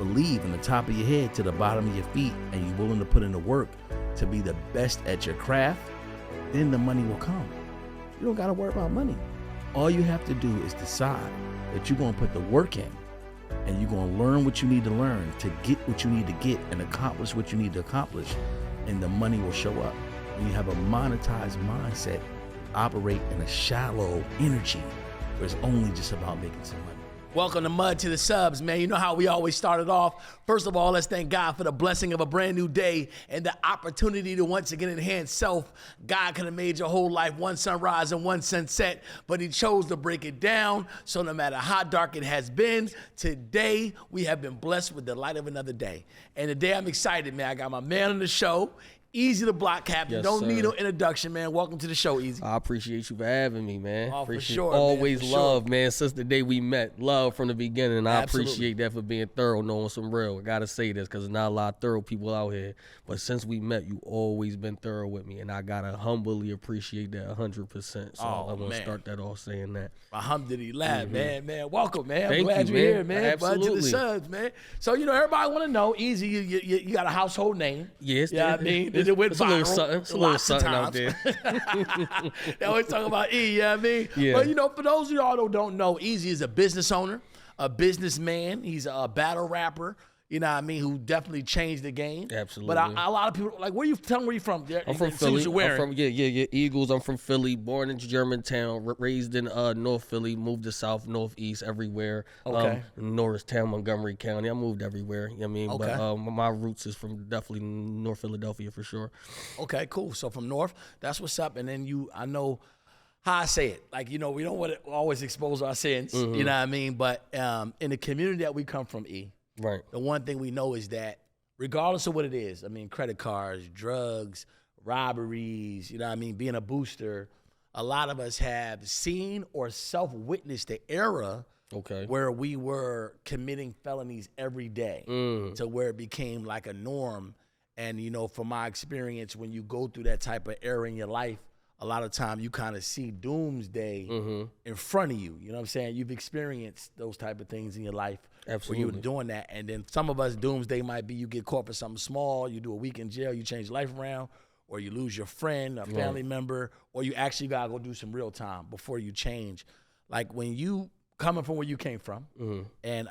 believe in the top of your head to the bottom of your feet, and you're willing to put in the work to be the best at your craft, then the money will come. You don't got to worry about money. All you have to do is decide that you're going to put the work in, and you're going to learn what you need to learn to get what you need to get and accomplish what you need to accomplish, and the money will show up. When you have a monetized mindset, you operate in a shallow energy where it's only just about making some money. Welcome to Mud to the Subs, man. You know how we always started off. First of all, let's thank God for the blessing of a brand new day and the opportunity to once again enhance self. God could have made your whole life one sunrise and one sunset, but he chose to break it down. So no matter how dark it has been, today we have been blessed with the light of another day. And today I'm excited, man. I got my man on the show, Eazy the Block Captain. Yes, Don't sir. need no introduction, man. Welcome to the show, Eazy. I appreciate you for having me, man. Oh, for appreciate sure, always man, for love, sure. man. Since the day we met, love from the beginning. And I Absolutely. appreciate that for being thorough, knowing some real. I gotta say this because there's not a lot of thorough people out here. But since we met, you always been thorough with me, and I gotta humbly appreciate that 100%. So I want to start that off saying that. Alhamdulillah, man. Welcome, man. Thank I'm glad you, you're man. here, man. Bud to the Absolutely. Subs, man. So, you know, everybody want to know, Eazy, you got a household name. Yes, Yeah, I mean, it went it's a little viral something. It's a little lots of something out times. there. They always talk about E, you know what I mean? Yeah. But, you know, for those of y'all who don't know, Eazy is a business owner, a businessman. He's a battle rapper, you know what I mean, who definitely changed the game. Absolutely. But a lot of people, like, tell me where you from? I'm from See Philly. what you're wearing. I'm from Eagles. I'm from Philly. Born in Germantown, raised in North Philly. Moved to South, Northeast, everywhere. Okay. Norristown, Montgomery County. I moved everywhere. You know what I mean? Okay. But my roots is from definitely North Philadelphia for sure. Okay, cool. So from North, that's what's up. And then I know how I say it. Like, you know, we don't want to always expose our sins, you know what I mean? But in the community that we come from, E, Right. the one thing we know is that regardless of what it is, I mean, credit cards, drugs, robberies, you know what I mean, being a booster, a lot of us have seen or self-witnessed the era Okay. where we were committing felonies every day to where it became like a norm. And, you know, from my experience, when you go through that type of era in your life, a lot of time you kind of see doomsday in front of you. You know what I'm saying? You've experienced those type of things in your life Absolutely. where you were doing that. And then some of us, doomsday might be you get caught for something small, you do a week in jail, you change your life around, or you lose your friend, a family member, or you actually got to go do some real time before you change. Like when you coming from where you came from, and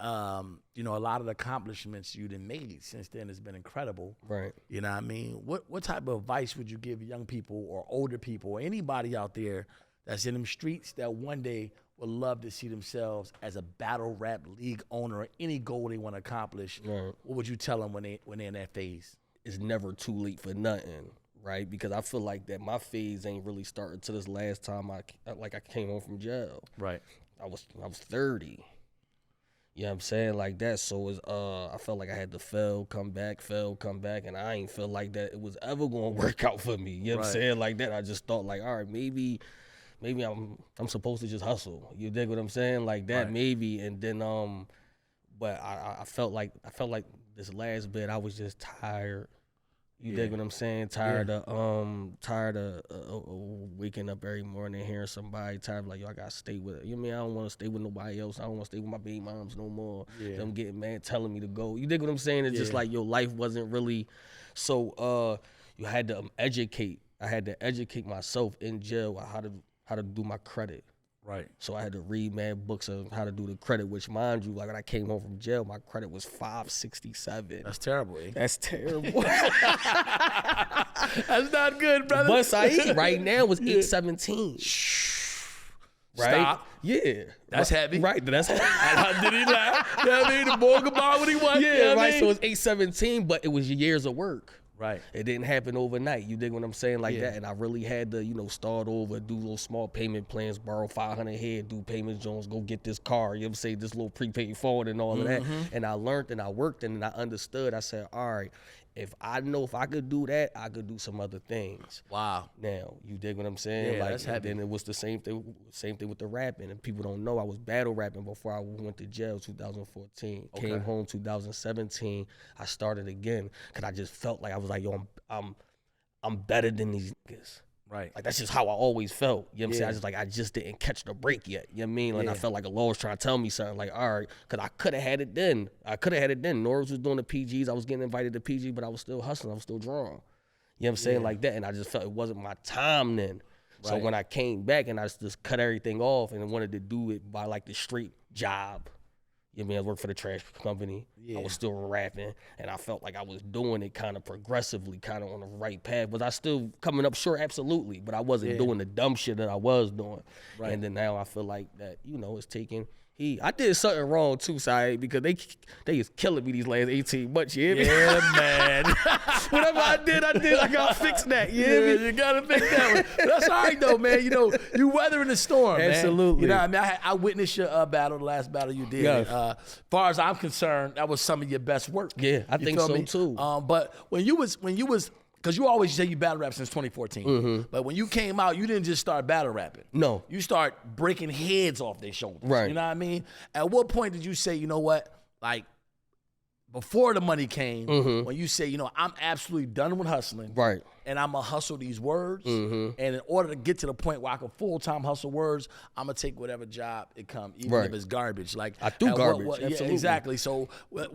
you know, a lot of the accomplishments you done made since then has been incredible. Right. You know what I mean? What type of advice would you give young people or older people or anybody out there that's in them streets that one day would love to see themselves as a battle rap league owner or any goal they want to accomplish? Right. What would you tell them when they're in that phase? It's never too late for nothing, right? Because I feel like that my phase ain't really started to this last time I came home from jail. Right. I was 30. You know what I'm saying? Like that. So it's I felt like I had to fail, come back, and I ain't feel like that it was ever gonna work out for me. You know what I'm saying? Like that. I just thought like, all right, maybe I'm supposed to just hustle. You dig what I'm saying? Like that, Right. maybe. And then but I felt like this last bit I was just tired. You dig what I'm saying? Tired of waking up every morning hearing somebody. Tired of like, yo, I gotta stay with it. You know what I mean? I don't want to stay with nobody else. I don't want to stay with my baby moms no more. Them getting mad, telling me to go. You dig what I'm saying? It's just like your life wasn't really. So you had to educate. I had to educate myself in jail on how to do my credit. Right. So I had to read mad books of how to do the credit, which mind you, like when I came home from jail, my credit was 567. That's terrible, eh? That's terrible. That's not good, brother. But Saeed right now was 817. Right? Stop. Yeah. That's heavy. Right. That's heavy. Alhamdulillah. You know what I mean? The boy could buy what he wants. Yeah, you know what I right. mean? So it's 817, but it was years of work. Right. It didn't happen overnight. You dig what I'm saying? Like that. And I really had to, you know, start over, do little small payment plans, borrow 500 here, do payment Jones, go get this car, you know what I'm saying? This little prepaid phone and all of that. And I learned and I worked and I understood. I said, all right, if I know if I could do that, I could do some other things. Wow. Now, you dig what I'm saying? Yeah, like, that's heavy. Then it was the same thing with the rapping. And people don't know I was battle rapping before I went to jail 2014. Okay. Came home 2017. I started again because I just felt like I was like, yo, I'm better than these niggas. Right. Like, that's just how I always felt. You know what I'm saying? I just didn't catch the break yet. You know what I mean? Like, I felt like a law was trying to tell me something. Like, all right, because I could have had it then. Norris was doing the PGs. I was getting invited to PG, but I was still hustling. I was still drawing. You know what I'm saying? Like that. And I just felt it wasn't my time then. So when I came back and I just cut everything off and wanted to do it by like the straight job. You know what I mean? I worked for the trash company. I was still rapping, and I felt like I was doing it kind of progressively, kind of on the right path. Was I still coming up short? Absolutely. But I wasn't doing the dumb shit that I was doing. Right. And then now I feel like that, it's taking heed. I did something wrong too, Saeed, because they is killing me these last 18 months. You hear me? Yeah, man. Whatever I did, I gotta fix that. You hear me? You gotta fix that one. That's all right though, man. You weathering the storm, Absolutely. Man. You know what I mean? I witnessed your battle, the last battle you did. As far as I'm concerned, that was some of your best work. Yeah, I think so too. But when you was because you always say you battle rap since 2014. But when you came out, you didn't just start battle rapping. No. You start breaking heads off their shoulders. Right. You know what I mean? At what point did you say, you know what, like, before the money came, when you say, I'm absolutely done with hustling. Right. And I'm going to hustle these words. And in order to get to the point where I can full-time hustle words, I'm going to take whatever job it comes, even if it's garbage. Like I do garbage, absolutely. Yeah, exactly. So at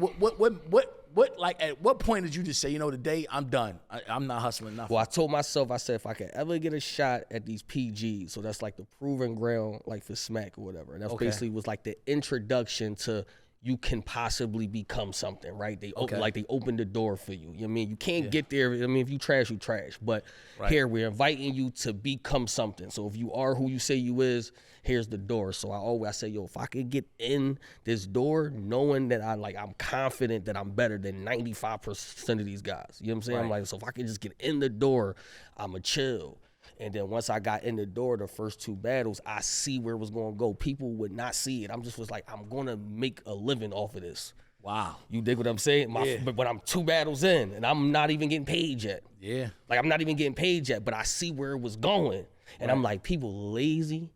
what point did you just say, today I'm done. I'm not hustling nothing. Well, I told myself, I said, if I could ever get a shot at these PGs, so that's like the proving ground, like for smack or whatever. And that's basically was like the introduction to you can possibly become something, right? They open the door for you. You know what I mean? You can't get there. I mean, if you trash, you trash. But here, we're inviting you to become something. So if you are who you say you is, here's the door. So I say, if I could get in this door, knowing that I'm confident that I'm better than 95% of these guys. You know what I'm saying? I'm like, so if I could just get in the door, I'ma chill. And then once I got in the door, the first two battles, I see where it was going to go. People would not see it. I'm going to make a living off of this. Wow. You dig what I'm saying? But I'm 2 battles in, and I'm not even getting paid yet. Yeah. Like, I'm not even getting paid yet, but I see where it was going. And I'm like, people lazy.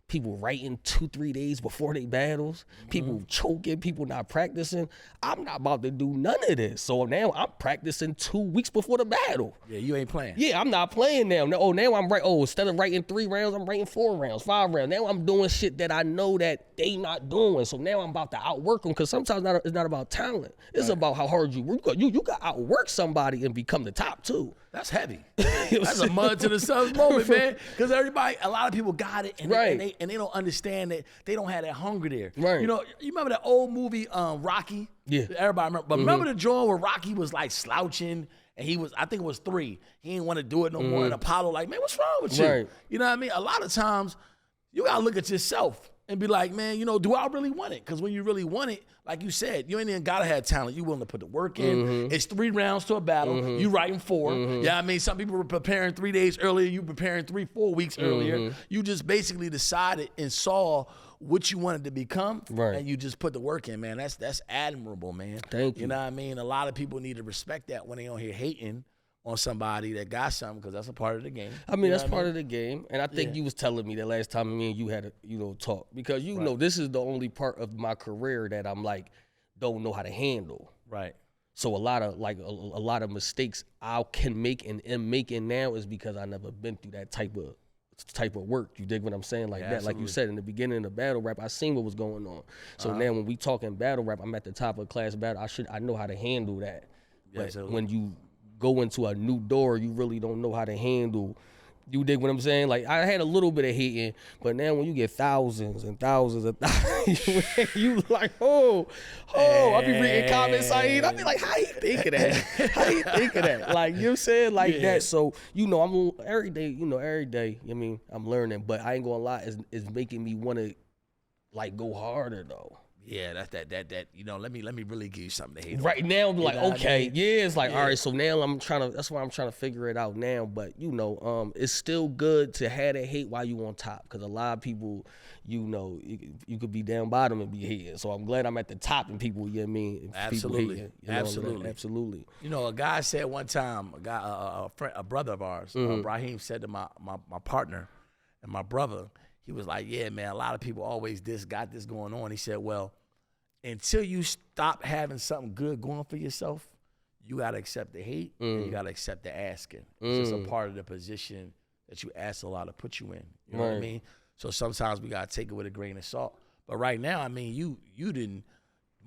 People writing 2-3 days before they battles, people choking, people not practicing. I'm not about to do none of this. So now I'm practicing 2 weeks before the battle. Yeah, you ain't playing. Yeah, I'm not playing now. Now I'm instead of writing 3 rounds, I'm writing 4 rounds, 5 rounds. Now I'm doing shit that I know that they not doing. So now I'm about to outwork them, because sometimes it's not about talent. It's about how hard you work. You got to outwork somebody and become the top too. That's heavy. That's a Mud2TheSubs moment, man. Because a lot of people got it, and they don't understand that they don't have that hunger there. Right. You remember that old movie Rocky? Yeah. Everybody remember. But remember the joint where Rocky was like slouching, and I think it was 3. He didn't want to do it no more. And Apollo like, man, what's wrong with you? Right. You know what I mean? A lot of times, you got to look at yourself and be like, man, do I really want it? Because when you really want it, like you said, you ain't even gotta have talent. You willing to put the work in. It's 3 rounds to a battle. You writing 4. Yeah, I mean, some people were preparing 3 days earlier. You preparing 3-4 weeks earlier. You just basically decided and saw what you wanted to become, and you just put the work in, man. That's admirable, man. Thank you. You know what I mean? A lot of people need to respect that when they on here hating on somebody that got something, because that's a part of the game. I mean, that's part of the game. And I think you was telling me that last time me and you had a talk, because this is the only part of my career that I'm like, don't know how to handle. Right. So a lot of mistakes I can make and am making now is because I never been through that type of work. You dig what I'm saying? Like that. Absolutely. Like you said in the beginning of the battle rap, I seen what was going on. So now when we talking battle rap, I'm at the top of class battle. I know how to handle that. But when you go into a new door, you really don't know how to handle. You dig what I'm saying? Like, I had a little bit of hating, but now when you get thousands and thousands of thousands, you like, I be reading comments, Saeed. I be like, how you think of that? How you think of that? Like, you know what I'm saying? Like that. So, I'm every day, I mean, I'm learning, but I ain't gonna lie, it's making me want to, like, go harder, though. Yeah, that's that. Let me really give you something to hate. Right now, I'm like, okay, it's like, all right. So now that's why I'm trying to figure it out now. But it's still good to have that hate while you on top, because a lot of people, you could be down bottom and be hating. So I'm glad I'm at the top and people, you know what I mean? Absolutely, hating, absolutely. A guy said one time, a brother of ours, Brahim, said to my partner and my brother. He was like, yeah, man, a lot of people always got this going on. He said, well, until you stop having something good going for yourself, you got to accept the hate and you got to accept the asking. It's just a part of the position that you ask Allah to put you in. You know what I mean? So sometimes we gotta take it with a grain of salt. But right now, I mean, you didn't,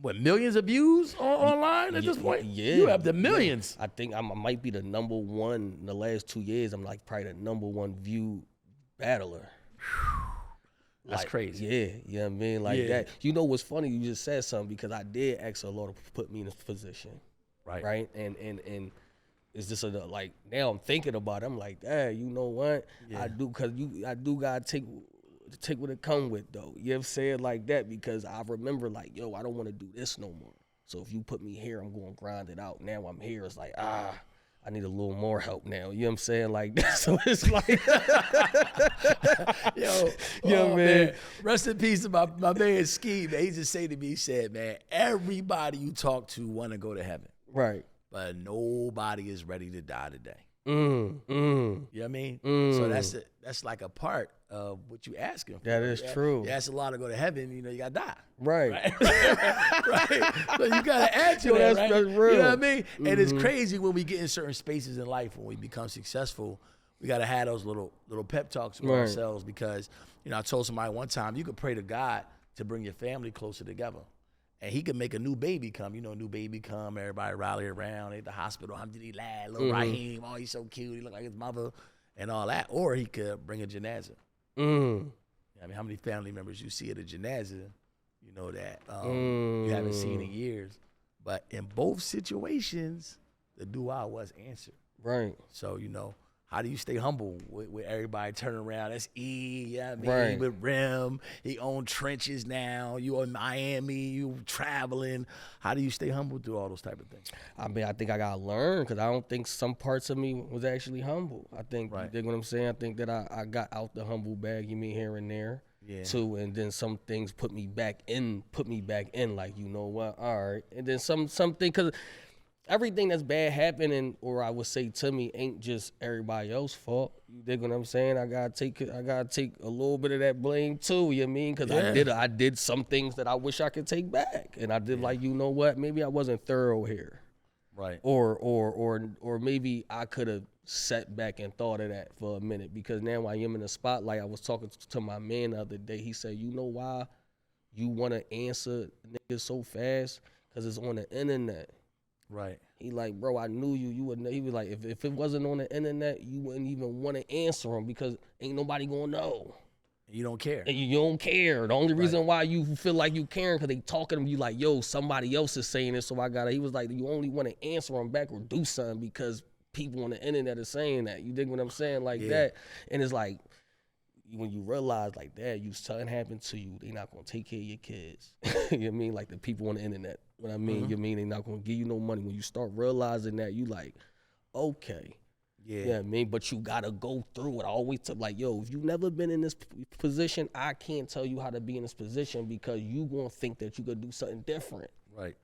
what, millions of views online at this point? Yeah, you have the millions. I think I might be the number one in the last 2 years. I'm like probably the number one viewed battler. That's crazy. Yeah, you know what I mean? Like that. You know what's funny? You just said something because I did ask Allah to put me in this position. Right. And it's just like now I'm thinking about it. I'm like, Dad, you know what? I do gotta take what it come with though. You know what I'm saying? Like that, because I remember like, yo, I don't want to do this no more. So if you put me here, I'm gonna grind it out. Now I'm here. It's like, I need a little more help now. You know what I'm saying? Like that. So it's like yo, man. Rest in peace to my man Ski, man. He just said to me, he said, man, everybody you talk to wanna go to heaven. Right. But nobody is ready to die today. You know what I mean? So that's like a part of what you asking for. That is true. You ask Allah to go to heaven, you know, you gotta die. Right. Right. So you gotta answer that, right? That's real. You know what I mean? And it's crazy when we get in certain spaces in life, when we become successful, we gotta have those little pep talks with ourselves, because, you know, I told somebody one time, you could pray to God to bring your family closer together. And he could make a new baby come. You know, new baby come, everybody rally around at the hospital. Alhamdulillah, little Raheem, oh, he's so cute. He look like his mother and all that. Or he could bring a janazah. I mean, how many family members you see at a janazah, you know, that you haven't seen in years. But in both situations, the dua was answered. Right. So, you know, how do you stay humble with everybody turning around? That's E, yeah, I mean, right. With Rim, he own trenches now. You in Miami, you traveling. How do you stay humble through all those type of things? I mean, I think I gotta learn, because I don't think some parts of me was actually humble. I think, you dig what I'm saying? I think that I got out the humble bag, you mean, here and there, too, and then some things put me back in, like, you know what, all right, and then something, because everything that's bad happening, or I would say to me, ain't just everybody else's fault. You dig what I'm saying? I gotta take a little bit of that blame too. You know what I mean? Because I did some things that I wish I could take back, and I did like, you know what? Maybe I wasn't thorough here, right? Or maybe I could have sat back and thought of that for a minute, because now I am in the spotlight. I was talking to my man the other day. He said, you know why you want to answer niggas so fast? Because it's on the internet. Right. He like, bro, I knew you. You wouldn't. He was like, if it wasn't on the internet, you wouldn't even want to answer him, because ain't nobody gonna know. You don't care. And you don't care. The only reason why you feel like you caring, because they talking to you like, yo, somebody else is saying this, so I gotta. He was like, you only want to answer them back or do something because people on the internet are saying that. You dig what I'm saying? Like that. And it's like, when you realize like that, something happened to you, they not gonna take care of your kids. You know what I mean? Like the people on the internet. What I mean, you mean they not gonna give you no money. When you start realizing that, you like, okay. Yeah. You know what I mean? But you gotta go through it. I always tell, like, yo, if you never been in this position, I can't tell you how to be in this position, because you gonna think that you could do something different. Right.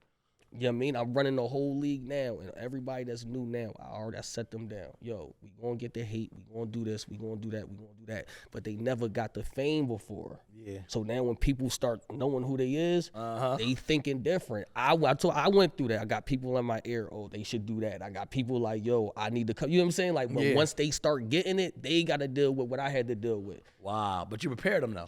You know what I mean? I'm running the whole league now, and everybody that's new now, I set them down. Yo, we gonna get the hate, we gonna do this, we gonna do that, we gonna do that. But they never got the fame before. Yeah. So now when people start knowing who they is, they thinking different. I went through that. I got people in my ear, oh, they should do that. I got people like, yo, I need to come. You know what I'm saying? Like, but once they start getting it, they gotta deal with what I had to deal with. Wow, but you prepared them though.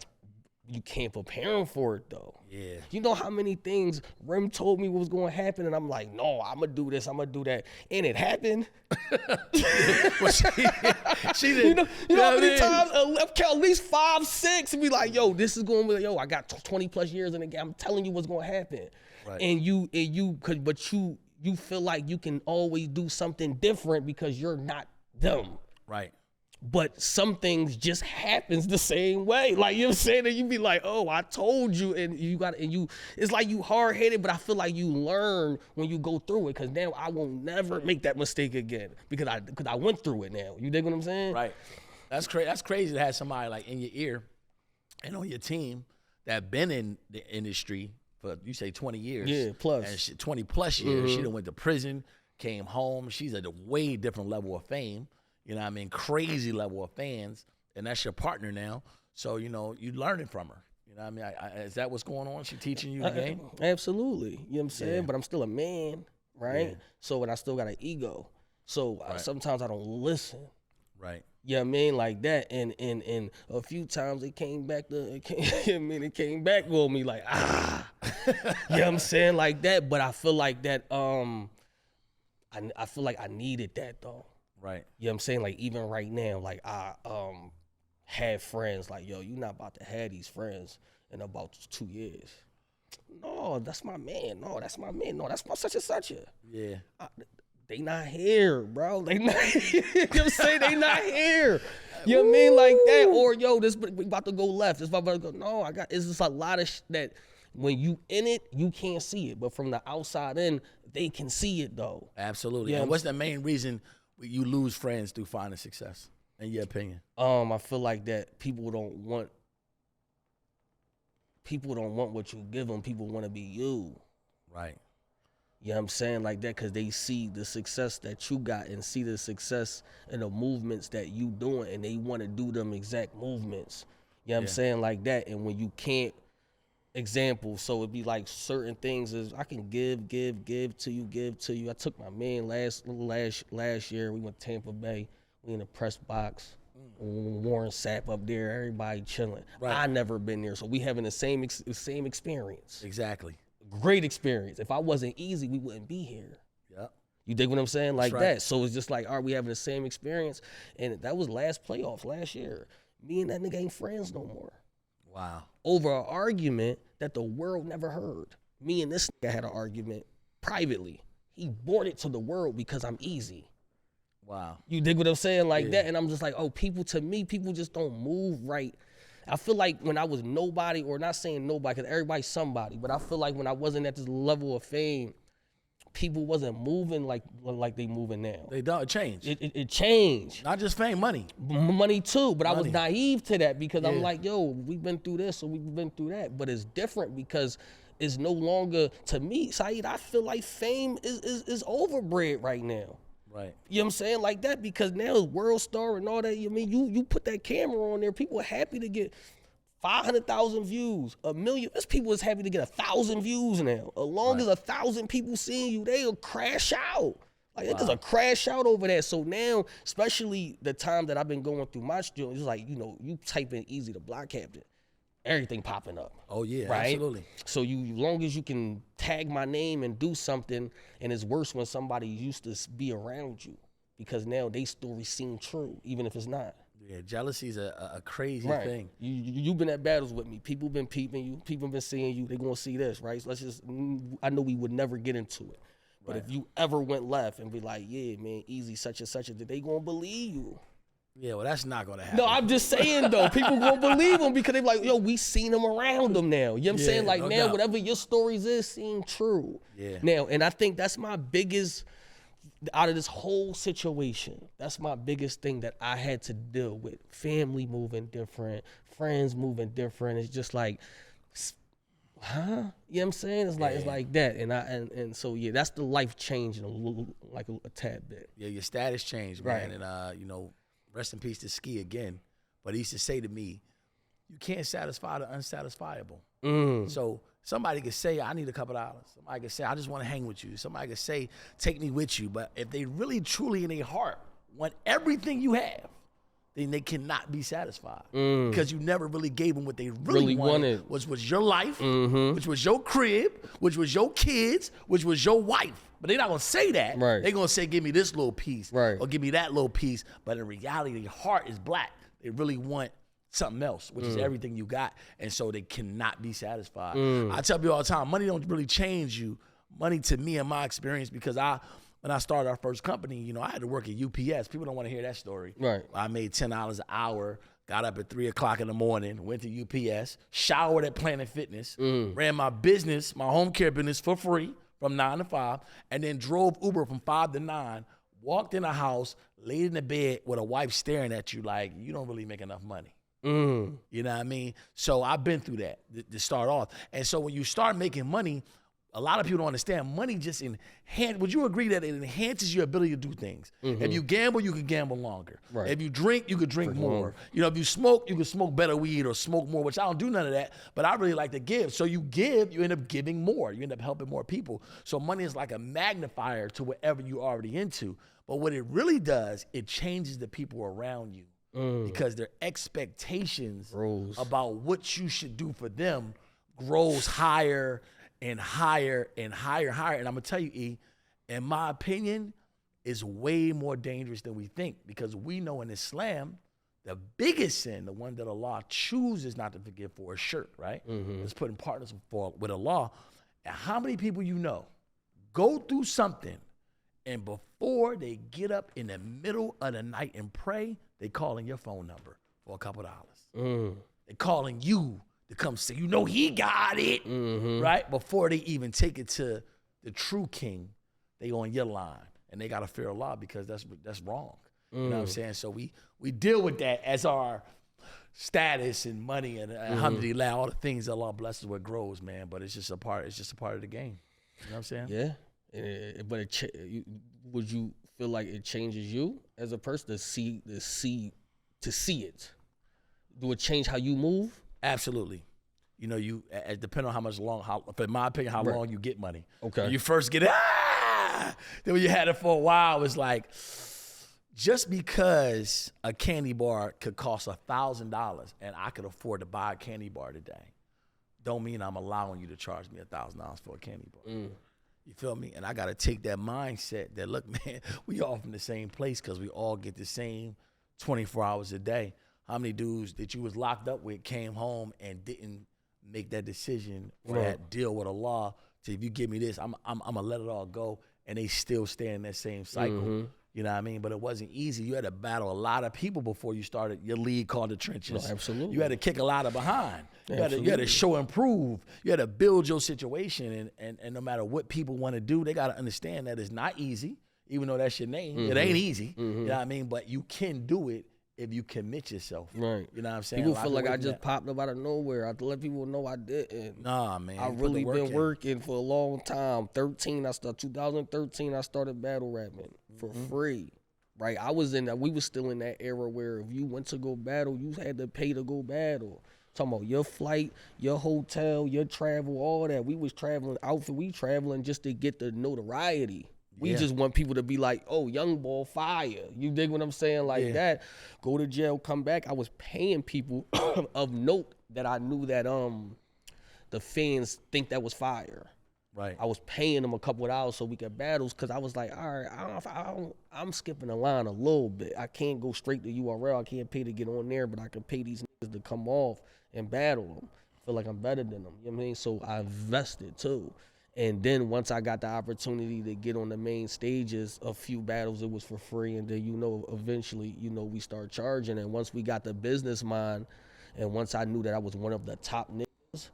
You can't prepare them for it though. Yeah. You know how many things Rem told me what was going to happen, and I'm like, no, I'm going to do this, I'm going to do that. And it happened. she didn't. You know how many times, at least 5, 6, and be like, yo, this is going to be, yo, I got 20 plus years in the game. I'm telling you what's going to happen. Right. And you feel like you can always do something different because you're not them. Right. But some things just happens the same way. Like, you know what I'm saying? And you be like, oh, I told you. And it's like you hard-headed, but I feel like you learn when you go through it, because now I will never make that mistake again, because I went through it now. You dig what I'm saying? Right. That's crazy to have somebody like in your ear and on your team that been in the industry for, you say 20 years. Yeah, plus. And 20 plus years. She done went to prison, came home. She's at a way different level of fame. You know what I mean? Crazy level of fans. And that's your partner now. So, you know, you learning from her. You know what I mean? Is that what's going on? She teaching you the game? Absolutely. You know what I'm saying? Yeah. But I'm still a man, right? Yeah. So, and I still got an ego. So, sometimes I don't listen. Right. Yeah, I mean, like that, and a few times it came back it came back on me like, you know what I'm saying, like that. But I feel like that, I feel like I needed that though. Right. You know what I'm saying? Like even right now, like I had friends like, yo, you not about to have these friends in about 2 years. No, that's my man. No, that's my man. No, that's my such and such. Yeah. They not here, bro. They not here. You know what I'm saying? They not here. You know what I mean? Like that. Or, yo, this we about to go left. This about to go. No, it's just a lot of that when you in it, you can't see it. But from the outside in, they can see it, though. Absolutely. Yeah, and what's the main reason you lose friends through finding success, in your opinion? I feel like that people don't want what you give them. People want to be you. Right. You know what I'm saying? Like that, because they see the success that you got and see the success and the movements that you doing, and they want to do them exact movements. You know what I'm saying? Like that. And when you can't, example, so it'd be like certain things is I can give to you. I took my man last year. We went to Tampa Bay. We in the press box. Warren Sapp up there. Everybody chilling. Right. I never been there, so we having the same experience. Exactly. Great experience. If I wasn't Eazy, we wouldn't be here. Yep. You dig what I'm saying? Like right. that. So it's just like, are we having the same experience? And that was last playoffs last year. Me and that nigga ain't friends no more. Wow. Over an argument that the world never heard. Me and this nigga had an argument privately. He brought it to the world because I'm Eazy. Wow. You dig what I'm saying? Like that. And I'm just like, oh, people just don't move right. I feel like when I was nobody, or not saying nobody, because everybody's somebody, but I feel like when I wasn't at this level of fame, people wasn't moving like they moving now. They don't. It changed. It changed. Not just fame, money. Money too, but Money. I was naive to that because I'm like, yo, we've been through this or we've been through that. But it's different because it's no longer, to me, Saeed, I feel like fame is overbred right now. Right. You know what I'm saying? Like that, because now world star and all that, you mean you put that camera on there, people are happy to get 500,000 views, 1 million. There's people is happy to get 1,000 views now. As long as 1,000 people seeing you, they'll crash out. Like there's a crash out over that. So now, especially the time that I've been going through my studio, it's like, you know, you type in Eazy the Block Captain, everything popping up. Oh yeah, right? absolutely. So as long as you can tag my name and do something, and it's worse when somebody used to be around you, because now they story seem true, even if it's not. Yeah, jealousy is a crazy thing. You've been at battles with me. People been peeping you. People been seeing you. They gonna see this, right? So I know we would never get into it. But if you ever went left and be like, yeah, man, Eazy such and such, they gonna believe you. Yeah, well, that's not gonna happen. No, I'm just saying though, people gonna believe them because they be like, yo, we seen them around them now. You know what I'm saying? Like now, whatever your stories is seem true. Yeah. Now, and I think that's my biggest, out of this whole situation, that's my biggest thing that I had to deal with. Family moving different, friends moving different. It's just like, huh? You know what I'm saying? It's like that. And so yeah, that's the life changing a tad bit. Yeah, your status changed, man. And you know, rest in peace to Ski again. But he used to say to me, you can't satisfy the unsatisfiable. So somebody could say, I need a couple dollars. Somebody could say, I just want to hang with you. Somebody could say, take me with you. But if they really, truly in their heart want everything you have, then they cannot be satisfied. Because you never really gave them what they really wanted. Which was your life, which was your crib, which was your kids, which was your wife. But they're not going to say that. Right. They're going to say, give me this little piece or give me that little piece. But in reality, their heart is black. They really want something else, which is everything you got. And so they cannot be satisfied. I tell people all the time, money don't really change you. Money to me, in my experience, because when I started our first company, you know, I had to work at UPS. People don't want to hear that story. Right. I made $10 an hour, got up at 3 o'clock in the morning, went to UPS, showered at Planet Fitness, ran my business, my home care business for free from 9 to 5, and then drove Uber from 5 to 9, walked in a house, laid in the bed with a wife staring at you like, you don't really make enough money. You know what I mean? So I've been through that to start off. And so when you start making money, a lot of people don't understand money just would you agree that it enhances your ability to do things? If you gamble, you can gamble longer. Right. If you drink, you can drink more. You know, if you smoke, you can smoke better weed or smoke more, which I don't do none of that, but I really like to give. So you give, you end up giving more. You end up helping more people. So money is like a magnifier to whatever you're already into. But what it really does, it changes the people around you. because their expectations Grows. about what you should do for them grows higher and higher and higher and higher. And I'm gonna tell you, E, in my opinion, is way more dangerous than we think, because we know in Islam, the biggest sin, the one that Allah chooses not to forgive for, is shirk, right? It's putting partners with Allah. And how many people you know go through something, and before they get up in the middle of the night and pray, they calling your phone number for a couple dollars. They calling you to come say, you know, he got it, right? Before they even take it to the true king, they on your line, and they got to fear Allah, because that's wrong. You know what I'm saying? So we deal with that as our status and money and alhamdulillah, all the things that Allah blesses with grows, man. But it's just a part of the game. You know what I'm saying? Yeah. But would you feel like it changes you as a person to see it? Do it change how you move? Absolutely. You know, depending on how in my opinion, how long you get money. Okay. When you first get it, then when you had it for a while, it's like, just because a candy bar could cost $1,000 and I could afford to buy a candy bar today, don't mean I'm allowing you to charge me $1,000 for a candy bar. You feel me? And I got to take that mindset that, look, man, we all from the same place, because we all get the same 24 hours a day. How many dudes that you was locked up with came home and didn't make that decision or that deal with Allah to, if you give me this, I'm going to let it all go, and they still stay in that same cycle. You know what I mean? But it wasn't easy. You had to battle a lot of people before you started your league called the trenches. No, absolutely. You had to kick a lot of behind. You had to show and prove. You had to build your situation. And no matter what people want to do, they got to understand that it's not easy, even though that's your name. It ain't easy. You know what I mean? But you can do it if you commit yourself. Right. You know what I'm saying? People feel like I just popped up out of nowhere. I have to let people know I didn't. Nah, man. I really been working for a long time. 2013, I started battle rapping for free. Right, we was still in that era where if you went to go battle, you had to pay to go battle. Talking about your flight, your hotel, your travel, all that. We was traveling, we traveling just to get the notoriety. We just want people to be like, oh, young boy, fire. You dig what I'm saying? Like that. Go to jail, come back. I was paying people of note that I knew that the fans think that was fire. Right. I was paying them a couple of hours so we could battle, because I was like, all right, I'm skipping the line a little bit. I can't go straight to URL. I can't pay to get on there, but I can pay these niggas to come off and battle them. I feel like I'm better than them. You know what I mean? So I invested too. And then once I got the opportunity to get on the main stages, a few battles, it was for free. And then, eventually, we start charging. And once we got the business mind, and once I knew that I was one of the top niggas,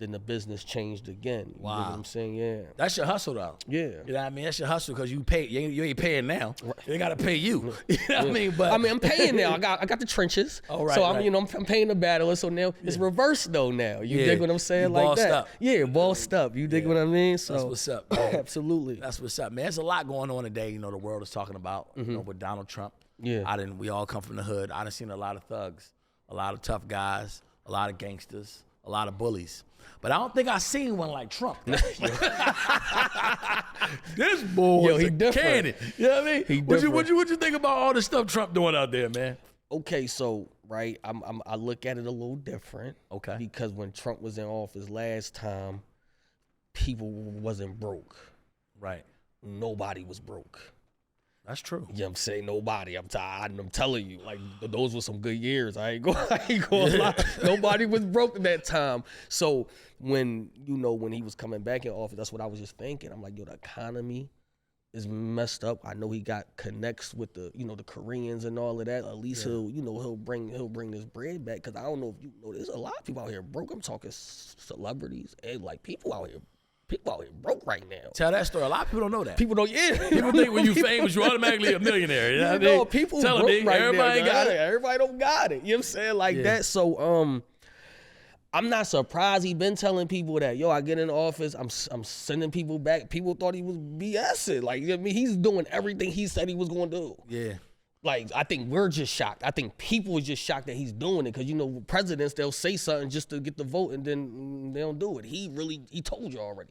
then the business changed again. You know what I'm saying? Yeah. That's your hustle, though. Yeah. You know what I mean? That's your hustle, because you pay. You ain't paying now. Right. They got to pay you. You know what I mean? But I'm paying now. I got the trenches. Oh, right, so I'm paying the battlers. So now it's reversed though. Now you dig what I'm saying? You like bossed that. Up. Yeah, bossed up. You dig what I mean? So that's what's up, man. Absolutely. That's what's up, man. There's a lot going on today. The world is talking about. With Donald Trump. Yeah. We all come from the hood. I done seen a lot of thugs, a lot of tough guys, a lot of gangsters, a lot of bullies. But I don't think I seen one like Trump. This boy is a cannon. You know what I mean? What you think about all the stuff Trump doing out there, man? Okay, so right, I look at it a little different. Okay. Because when Trump was in office last time, people wasn't broke. Right. Nobody was broke. That's true. Yeah, I'm saying nobody. I'm telling you, like those were some good years. I ain't gonna lie. Nobody was broke at that time. So when he was coming back in office, that's what I was just thinking. I'm like, the economy is messed up. I know he got connects with the Koreans and all of that. At least he'll bring this bread back. Cause I don't know if you know, there's a lot of people out here broke. I'm talking celebrities and like people out here broke right now. Tell that story. A lot of people don't know that. People don't. Yeah. People think when you famous, you're automatically a millionaire. You know what I mean? People tell broke them, right everybody now, got it. Everybody don't got it. You know what I'm saying? Like that. So I'm not surprised he been telling people that, I get in the office, I'm sending people back. People thought he was BSing. Like, he's doing everything he said he was going to do. Yeah. Like, I think we're just shocked. I think people are just shocked that he's doing it, because, presidents, they'll say something just to get the vote, and then they don't do it. He told you already.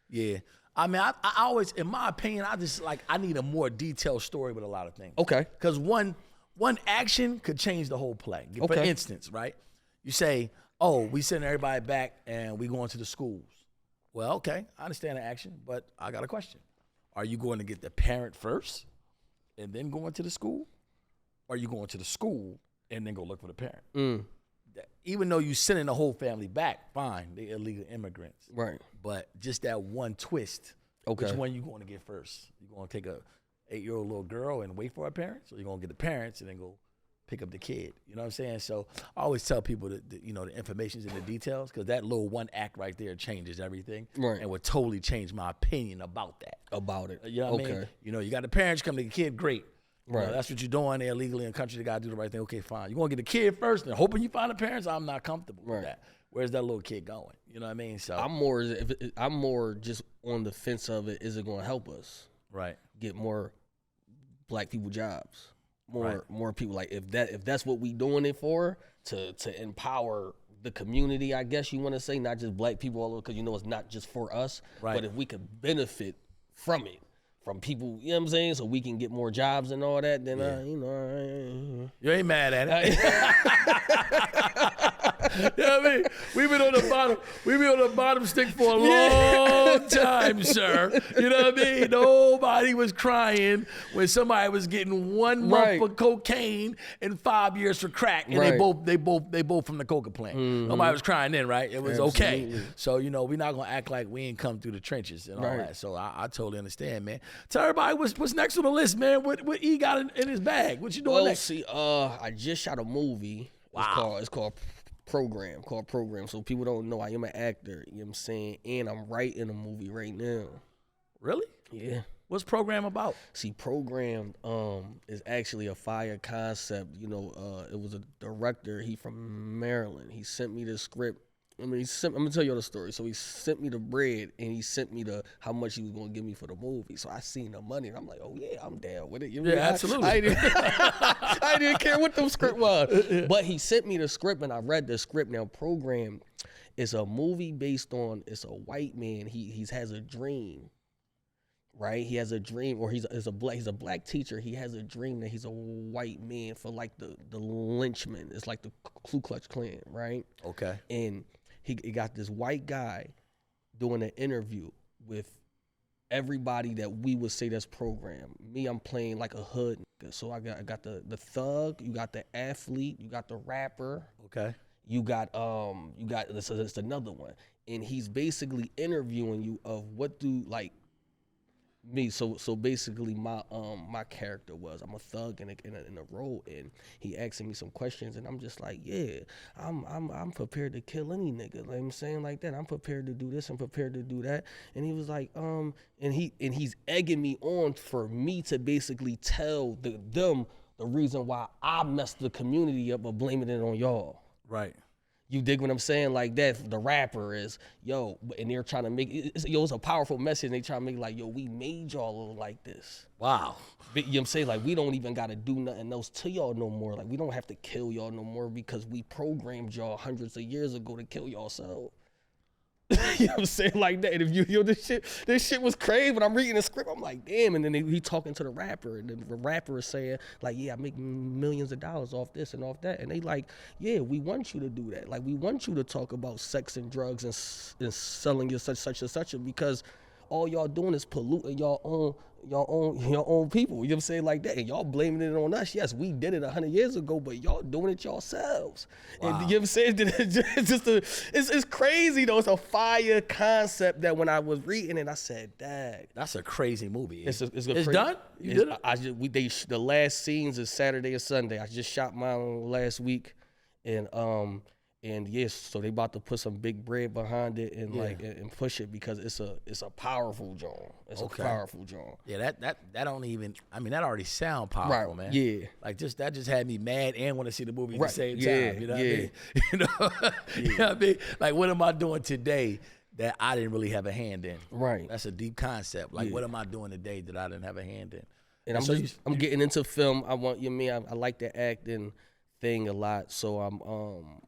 Yeah. I mean, I always, in my opinion, I need a more detailed story with a lot of things. Okay. Because one one action could change the whole play. For Okay. instance, right? You say, oh, we send everybody back and we going to the schools. Well, okay, I understand the action, but I got a question. Are you going to get the parent first and then going to the school? Or are you going to the school and then go look for the parent? Even though you sending the whole family back, fine, they illegal immigrants. Right. But just that one twist. Okay. Which one you going to get first? You going to take a 8-year-old little girl and wait for her parents? Or you going to get the parents and then go pick up the kid? You know what I'm saying? So I always tell people that the information's in the details, because that little one act right there changes everything. Right. And would totally change my opinion about that. About it. You know what I mean? You got the parents come to the kid, great. Right. That's what you're doing there legally in the country. They got to do the right thing. Okay, fine. You're going to get the kid first and hoping you find the parents? I'm not comfortable with that. Where's that little kid going? You know what I mean? So I'm more just on the fence of it. Is it going to help us? Right. Get more black people jobs. More people. Like if that's what we doing it for, to empower the community, I guess you want to say, not just black people all over, because it's not just for us. Right. But if we could benefit from it. From people, you know what I'm saying, so we can get more jobs and all that, then, you ain't mad at it. You know what I mean? We've been on the bottom stick for a long time, sir. You know what I mean? Nobody was crying when somebody was getting 1 month for cocaine and 5 years for crack, and they both from the coca plant. Nobody was crying then, right? It was okay. So we're not gonna act like we ain't come through the trenches and all that. So I totally understand, man. Tell everybody what's next on the list, man. What E got in his bag? What you doing next? See, I just shot a movie. Wow. It's called Program. So people don't know I am an actor. You know what I'm saying? And I'm writing a movie right now. Really? Yeah. What's Program about? See, Program is actually a fire concept. It was a director. He from Maryland. He sent me the script. I'm gonna tell you the story. So he sent me the bread, and he sent me how much he was gonna give me for the movie. So I seen the money, and I'm like, oh yeah, I'm down with it. Absolutely. I didn't care what the script was, but he sent me the script, and I read the script. Now, Program is a movie based on. It's a white man. He has a dream. Right, he has a dream, or he's a black teacher. He has a dream that he's a white man for like the lynchmen. It's like the Ku Klux Klan, right? Okay. And he got this white guy doing an interview with everybody that we would say that's programmed. Me, I'm playing like a hood nigga. So I got the thug, you got the athlete, you got the rapper. Okay. You got it's another one, and he's basically interviewing you of what do like. Me, so basically my character was I'm a thug in a role, and he asking me some questions, and I'm just like, yeah, I'm prepared to kill any nigga, like I'm saying like that. I'm prepared to do this, I'm prepared to do that. And he was like, and he's egging me on for me to basically tell them the reason why I messed the community up by blaming it on y'all. Right. You dig what I'm saying? Like that, the rapper is, and they're trying to make, it's a powerful message, and they try to make like, we made y'all like this. Wow. You know what I'm saying? Like, we don't even got to do nothing else to y'all no more. Like, we don't have to kill y'all no more because we programmed y'all hundreds of years ago to kill y'all so. You know what I'm saying? Like that. And if this shit was crazy. When I'm reading the script, I'm like, damn. And then he talking to the rapper, and the rapper is saying, like, yeah, I make millions of dollars off this and off that. And they like, yeah, we want you to do that. Like, we want you to talk about sex and drugs and selling your such and such, because all y'all doing is polluting your own people. You know what I'm saying? Like that. And y'all blaming it on us. Yes, we did it 100 years ago, but y'all doing it yourselves. Wow. And you know what I'm saying? It's crazy though. It's a fire concept that when I was reading it, I said, "Dag, that's a crazy movie." It's crazy. Done? You did it? The last scenes is Saturday and Sunday. I just shot mine last week, and yes, so they about to put some big bread behind it and and push it, because it's a powerful joint. It's a powerful joint. Yeah, that don't even. I mean, that already sound powerful, man. Yeah, like that just had me mad and want to see the movie at the same time. You know what I mean? You know what I mean? Like, what am I doing today that I didn't really have a hand in? Right. That's a deep concept. Like, what am I doing today that I didn't have a hand in? And I'm getting into film. I like the acting thing a lot, so I'm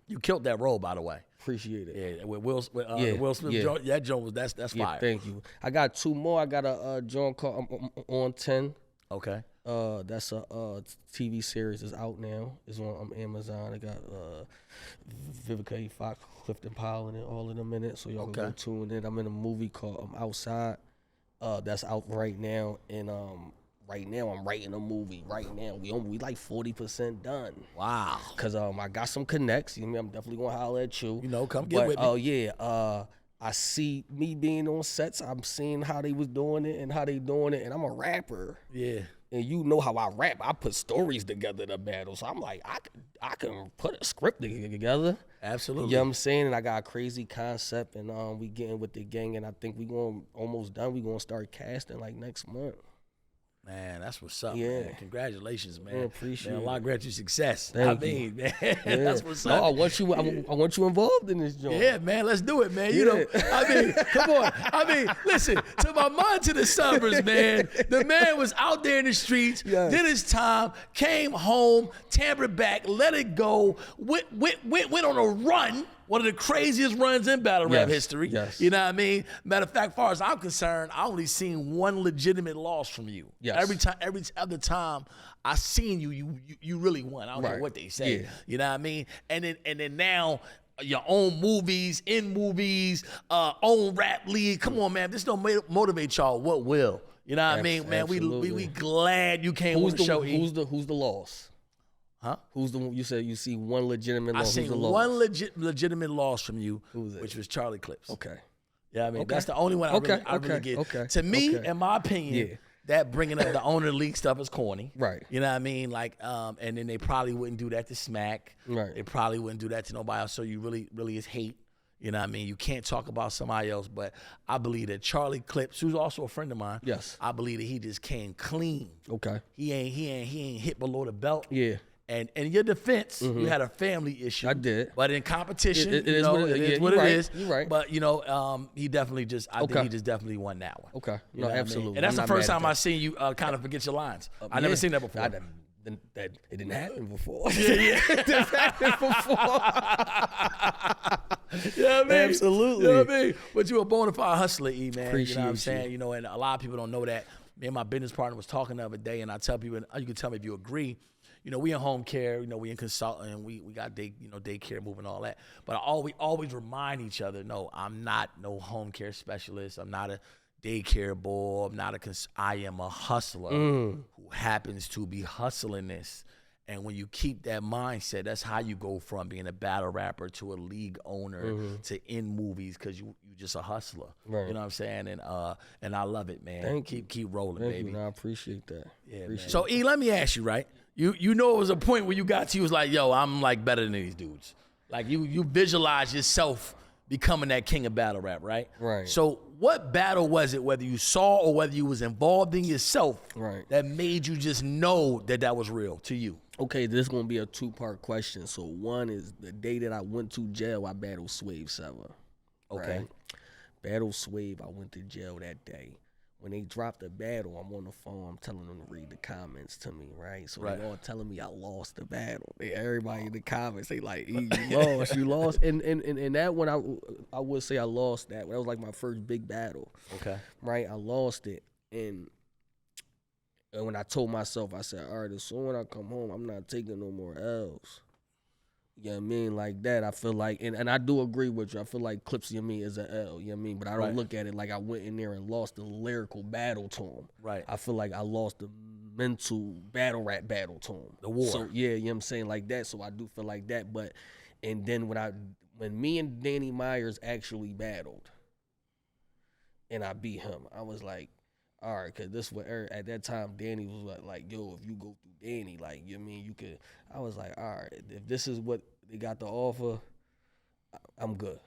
You killed that role, by the way. Appreciate it. Yeah, with Will Smith. Yeah. Joint, that joint was that's fire. Thank you. I got two more. I got a joint called On 10. Okay. That's a TV series. It's out now. It's on Amazon. It got Vivica A. Fox, Clifton Powell, and all of them in it. So y'all can go tune in. I'm in a movie called Outside. That's out right now. And right now I'm writing a movie. Right now we like 40% done. Wow. Cause I got some connects. You know, I'm definitely gonna holler at you. You know, come get with me. Oh yeah. I see me being on sets. I'm seeing how they was doing it and how they doing it. And I'm a rapper. Yeah. And you know how I rap. I put stories together to battle. So I'm like, I can put a script together. Absolutely. You know what I'm saying? And I got a crazy concept. And we getting with the gang. And I think we going almost done. We going to start casting like next month. Man, that's what's up, man. Congratulations, man. Yeah, appreciate it. A lot of gratitude success. Thank you. Man, yeah. That's what's up. No, I want you involved in this joint. Yeah, man, let's do it, man. You know, I mean, come on. I mean, listen, to my Mud2TheSubs, man, the man was out there in the streets, did his time, came home, tampered back, let it go, went on a run. One of the craziest runs in battle rap history. Yes. You know what I mean? Matter of fact, far as I'm concerned, I only seen one legitimate loss from you. Yes. Every other time I seen you really won. I don't care what they say. Yeah. You know what I mean? And then now your own movies, in movies, own rap league. Come on, man. If this don't motivate y'all, what will? You know what I mean, man? We glad you came on the show. Who's the loss? Huh? Who's the one you said you see one legitimate loss? I seen one legitimate loss from you, which was Charlie Clips. Okay. Yeah, I mean that's the only one I really get. Okay. To me, in my opinion, that bringing up the owner league stuff is corny. Right. You know what I mean? Like, and then they probably wouldn't do that to Smack. Right. They probably wouldn't do that to nobody else. So you really is hate. You know what I mean? You can't talk about somebody else, but I believe that Charlie Clips, who's also a friend of mine, I believe that he just came clean. Okay. He ain't hit below the belt. Yeah. And in your defense, you had a family issue. I did. But in competition, it is what it is. You're right. But, you know, he definitely I think he just definitely won that one. Okay. You No, know absolutely. I mean? And that's the first time I seen you kind of forget your lines. I never seen that before. It didn't happen before. Yeah. It didn't happen before. You know what I mean? Absolutely. You know what I mean? But you a bona fide hustler, E, man. Appreciate you know what I'm saying? You know, and a lot of people don't know that. Me and my business partner was talking the other day, and I tell people, and you can tell me if you agree, you know, we in home care, you know, we in consulting, we got daycare moving, all that. But we always remind each other, no, I'm not no home care specialist. I'm not a daycare boy. I am a hustler who happens to be hustling this. And when you keep that mindset, that's how you go from being a battle rapper to a league owner to in movies, because you just a hustler. Right. You know what I'm saying? And I love it, man. Thank you. Keep rolling, Thank baby. you. No, I appreciate that. Yeah, so E, let me ask you, right? You know it was a point where you got to, you was like, yo, I'm like better than these dudes. Like you visualize yourself becoming that king of battle rap, right? Right. So what battle was it, whether you saw or whether you was involved in yourself, that made you just know that was real to you? Okay, this is going to be a two-part question. So one is the day that I went to jail, I battled Swave 7. Okay. Right? Battled Swave, I went to jail that day. When they dropped the battle, I'm on the phone, I'm telling them to read the comments to me, right? So they all telling me I lost the battle. Everybody in the comments, they like, you lost, you lost. And that one, I would say I lost that. That was like my first big battle. Okay. Right? I lost it. And when I told myself, I said, all right, so when I come home, I'm not taking no more L's. You know what I mean? Like that, I feel like, and I do agree with you. I feel like Clips, you know what I mean, is an L, you know what I mean? But I don't look at it like I went in there and lost the lyrical battle to him. Right. I feel like I lost the mental battle rap battle to him. The war. So, yeah, you know what I'm saying? Like that, so I do feel like that. But, and then when me and Danny Myers actually battled, and I beat him, I was like, all right, because this was at that time, Danny was like, yo, if you go through Danny, like, you know what I mean, you could. I was like, all right, if this is what they got to offer, I'm good.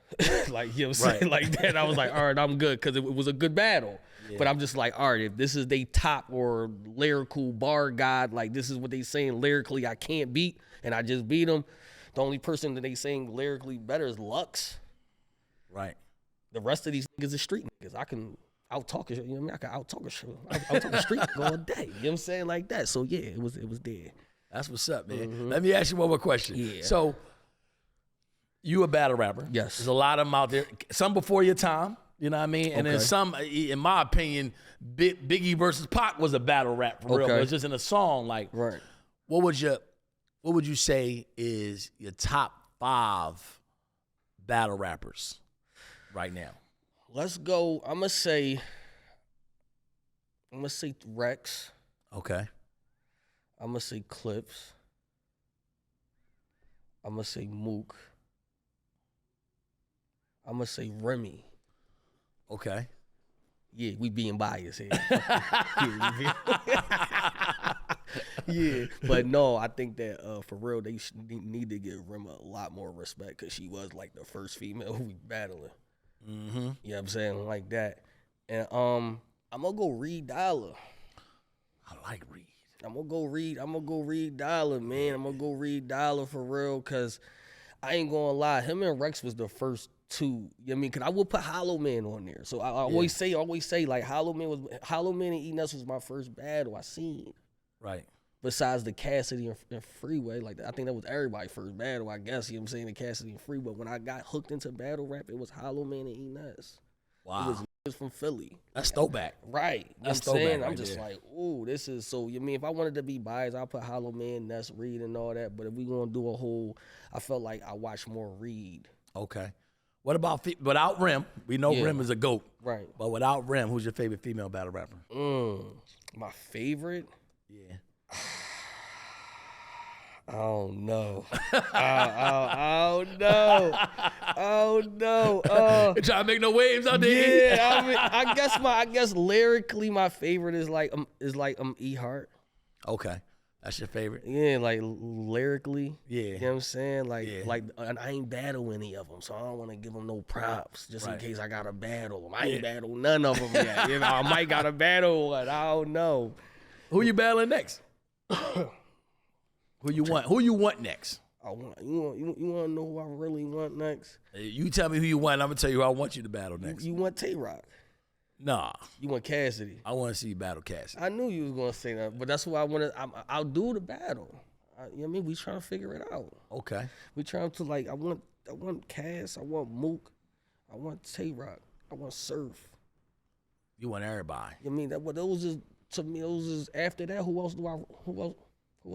Like, you know what I'm saying? Like that, I was like, all right, I'm good, because it was a good battle. Yeah. But I'm just like, all right, if this is they top or lyrical bar god, like this is what they saying lyrically I can't beat, and I just beat them, the only person that they saying lyrically better is Lux. Right. The rest of these niggas is street niggas. I can out-talk a, you know what I mean? I can out-talk a show. Out-talk a street all day. You know what I'm saying? Like that. So, yeah, it was there. That's what's up, man. Let me ask you one more question. Yeah. So, you a battle rapper. Yes. There's a lot of them out there. Some before your time. You know what I mean? And then Okay. some, in my opinion, Biggie versus Pac was a battle rap for real. But Okay. it's just in a song. Like, Right. what would you say is your top 5 battle rappers right now? Let's go. I'm gonna say Rex. Okay. I'm gonna say Clips. I'm gonna say Mook. I'm gonna say Remy. Okay. Yeah, we being biased here. Yeah, but no, I think that for real, they need to give Remy a lot more respect because she was like the first female we battling. Mm-hmm. You know what I'm saying? Like that. And I'm gonna go Reed Dollar. I like Reed. I'm gonna go Reed Dollar, man. I'm gonna go Reed Dollar for real, cause I ain't gonna lie, him and Rex was the first 2. You know what I mean? Cause I would put Hollow Man on there. So I always say like Hollow Man and E Nuts was my first battle I seen. Right. Besides the Cassidy and Freeway, like I think that was everybody's first battle, I guess. You know what I'm saying? The Cassidy and Freeway. But when I got hooked into battle rap, it was Hollow Man and E Nuts. Wow. It was niggas from Philly. That's throwback. Right. You know That's what I'm saying? throwback I'm right just there. like, ooh, this is so. You mean if I wanted to be biased, I'll put Hollow Man, Nuts, Reed, and all that. But if we gonna do a whole, I felt like I watched more Reed. Okay. What about without Rim? We know Yeah. Rim is a GOAT. Right. But without Rim, who's your favorite female battle rapper? My favorite? Yeah. I don't know. I don't know. You trying to make no waves out there? Yeah, I mean, I guess lyrically, my favorite is like E Hart. Okay. That's your favorite? Yeah, like lyrically. Yeah. You know what I'm saying? Like, Yeah. and I ain't battle any of them, so I don't want to give them no props just Right. in case I got to battle them. I ain't battle none of them yet. You know, I might got to battle one. I don't know. Who you battling next? Who you want? Who you want next? You want to know who I really want next? You tell me who you want. I'm gonna tell you who I want you to battle next. You want Tay-Rock. Nah, You want Cassidy. I want to see you battle Cassidy. I knew you was gonna say that, but that's why I want to. I'll do the battle. You know what I mean? We trying to figure it out. Okay. We trying to like. I want Cass. I want Mook. I want Tay-Rock. I want Surf. You want everybody. You know what I mean? That what those is to me. Those is after that. Who else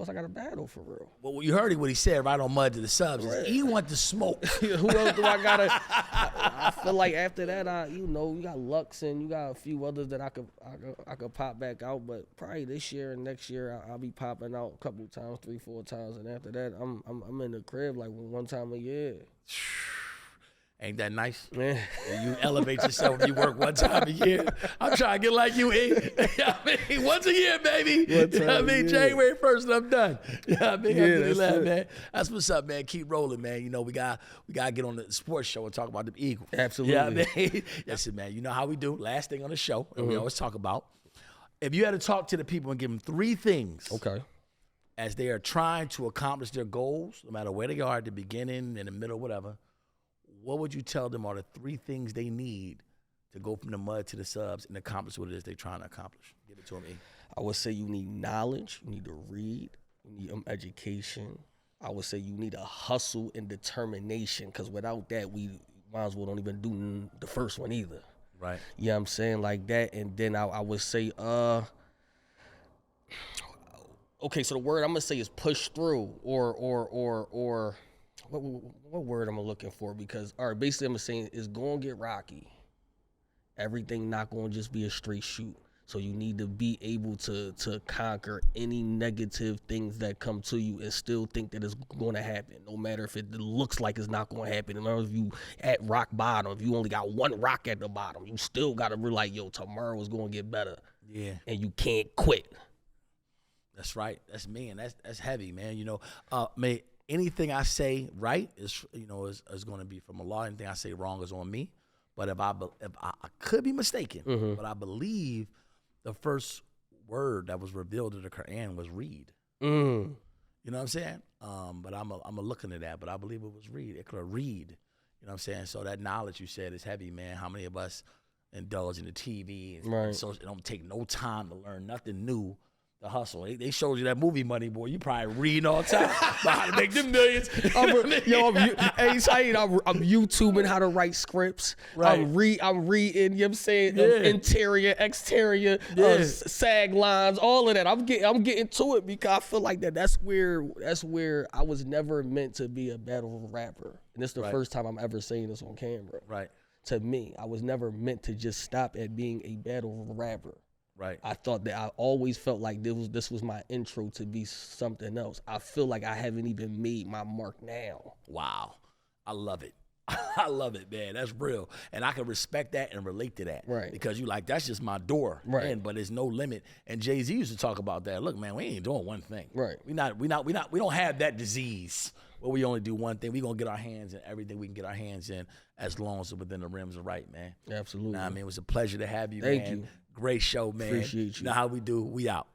I got to battle for real? Well, you heard what he said right on Mud to the Subs. Right. He want the smoke. Who else do I gotta? I feel like after that, you got Lux and you got a few others that I could pop back out. But probably this year and next year, I'll be popping out a couple times, 3-4 times, and after that, I'm in the crib like one time a year. Ain't that nice? Man. You elevate yourself when you work one time a year. I'm trying to get like you, E. You know what I mean? Once a year, baby. One You know what I time a mean? year. January 1st and I'm done. You know what I mean? Yeah, I'm that's glad, it. man. That's what's up, man. Keep rolling, man. You know, we got to get on the sports show and talk about the Eagles. Absolutely. You know what I mean? Listen, man, you know how we do. Last thing on the show, and we always talk about, if you had to talk to the people and give them 3 things Okay. as they are trying to accomplish their goals, no matter where they are at the beginning, in the middle, whatever, what would you tell them are the 3 things they need to go from the mud to the subs and accomplish what it is they're trying to accomplish? Give it to them, E. I would say you need knowledge. You need to read. You need education. I would say you need a hustle and determination, because without that, we might as well don't even do the first one either. Right. Yeah, I'm saying like that. And then I would say, okay, so the word I'm gonna say is push through, or what word am I looking for? Because all right, basically I'm saying it's gonna get rocky. Everything not gonna just be a straight shoot. So you need to be able to conquer any negative things that come to you and still think that it's going to happen, no matter if it looks like it's not going to happen. And if you at rock bottom, if you only got one rock at the bottom, you still got to be like, yo, tomorrow is going to get better. Yeah. And you can't quit. That's right. That's me, and that's heavy, man. You know, anything I say right is going to be from Allah. Anything I say wrong is on me. But if I could be mistaken, but I believe the first word that was revealed in the Quran was read. You know what I'm saying? But I'm a look into that. But I believe it was read. It could read. You know what I'm saying? So that knowledge you said is heavy, man. How many of us indulge in the TV and Right. so it don't take no time to learn nothing new the hustle. They showed you that movie Money, boy. You probably reading all the time about how to make them millions. Hey, Saeed, I'm YouTubing how to write scripts. Right. I'm reading, you know what I'm saying, Yeah. interior, exterior, sag lines, all of that. I'm getting to it because I feel like that's where I was never meant to be a battle rapper. And this is the first time I'm ever saying this on camera. Right. To me, I was never meant to just stop at being a battle rapper. Right. I thought that I always felt like this was my intro to be something else. I feel like I haven't even made my mark now. Wow. I love it. I love it, man. That's real. And I can respect that and relate to that. Right. Because you like, that's just my door. Right. In, but there's no limit. And Jay-Z used to talk about that. Look, man, we ain't doing one thing. Right. We don't have that disease where we only do one thing. We gonna get our hands in everything we can get our hands in as long as it's within the rims are right, man. Absolutely. Nah, I mean, it was a pleasure to have you, Thank man. you. Great show, man. Appreciate you. Know how we do. We out.